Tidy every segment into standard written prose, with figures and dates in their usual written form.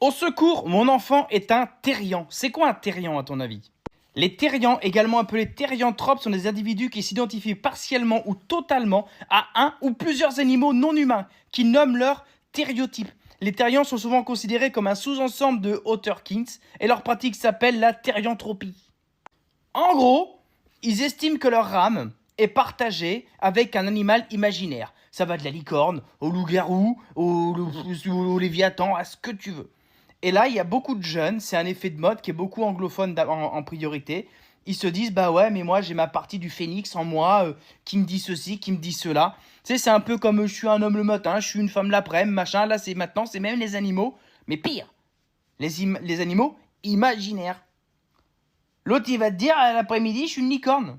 Au secours, mon enfant est un terrien. C'est quoi un terrien à ton avis? Les terriens, également appelés terrianthropes, sont des individus qui s'identifient partiellement ou totalement à un ou plusieurs animaux non humains, qui nomment leur thériotype. Les terriens sont souvent considérés comme un sous-ensemble de Otterkins et leur pratique s'appelle la thérianthropie. En gros, ils estiment que leur âme est partagée avec un animal imaginaire. Ça va de la licorne au loup-garou, au léviathan, à ce que tu veux. Et là, il y a beaucoup de jeunes, c'est un effet de mode qui est beaucoup anglophone en priorité. Ils se disent, bah ouais, mais moi j'ai ma partie du phénix en moi qui me dit ceci, qui me dit cela. Tu sais, c'est un peu comme je suis un homme le matin, je suis une femme l'après-midi, machin. Là, c'est maintenant, c'est même les animaux, mais pire, les animaux imaginaires. L'autre, il va te dire à l'après-midi, je suis une licorne.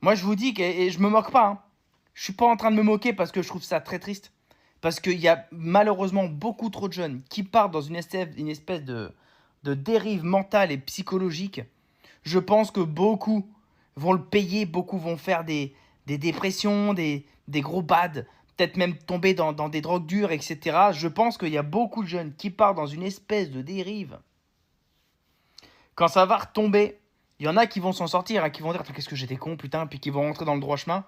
Moi, je vous dis, et je me moque pas, hein. Je suis pas en train de me moquer parce que je trouve ça très triste. Parce qu'il y a malheureusement beaucoup trop de jeunes qui partent dans une espèce de dérive mentale et psychologique. Je pense que beaucoup vont le payer, beaucoup vont faire des dépressions, des gros bads, peut-être même tomber dans des drogues dures, etc. Je pense qu'il y a beaucoup de jeunes qui partent dans une espèce de dérive. Quand ça va retomber, il y en a qui vont s'en sortir, hein, qui vont dire qu'est-ce que j'étais con, putain, puis qui vont rentrer dans le droit chemin.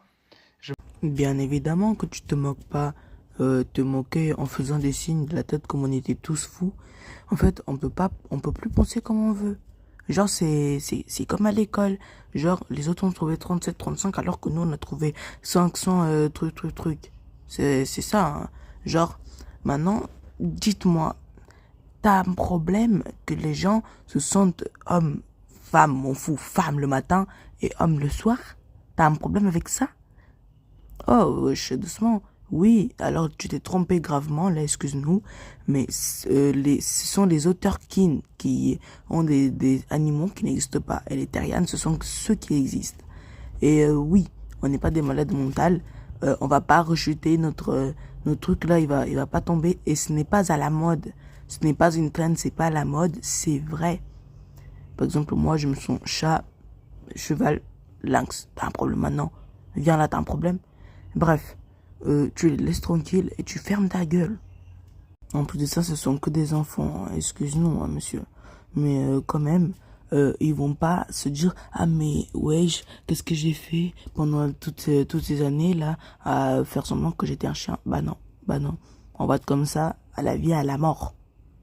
Bien évidemment que tu te moques pas. Te moquer en faisant des signes de la tête comme on était tous fous. En fait, on peut plus penser comme on veut. Genre, c'est comme à l'école. Genre, les autres ont trouvé 37, 35 alors que nous on a trouvé 500 trucs. C'est ça, hein. Genre, maintenant, dites-moi, t'as un problème que les gens se sentent hommes, femmes, on fout femme le matin et homme le soir? T'as un problème avec ça? Oh, wesh, doucement. Oui, alors tu t'es trompé gravement, là, excuse-nous, mais ce sont les auteurs qui ont des animaux qui n'existent pas. Et les terriens, ce sont ceux qui existent. Et oui, on n'est pas des malades mentales. On va pas rejeter notre truc là, il va pas tomber. Et ce n'est pas à la mode. Ce n'est pas une trend, c'est pas à la mode, c'est vrai. Par exemple, moi, je me sens chat, cheval, lynx. T'as un problème maintenant. Viens là, t'as un problème. Bref, tu les laisses tranquilles et tu fermes ta gueule. En plus de ça, ce sont que des enfants. Excuse-nous, hein, monsieur. Mais quand même, ils vont pas se dire ah mais wesh, qu'est-ce que j'ai fait pendant toutes ces années là à faire semblant que j'étais un chien. Bah non, bah non. On va être comme ça à la vie, à la mort.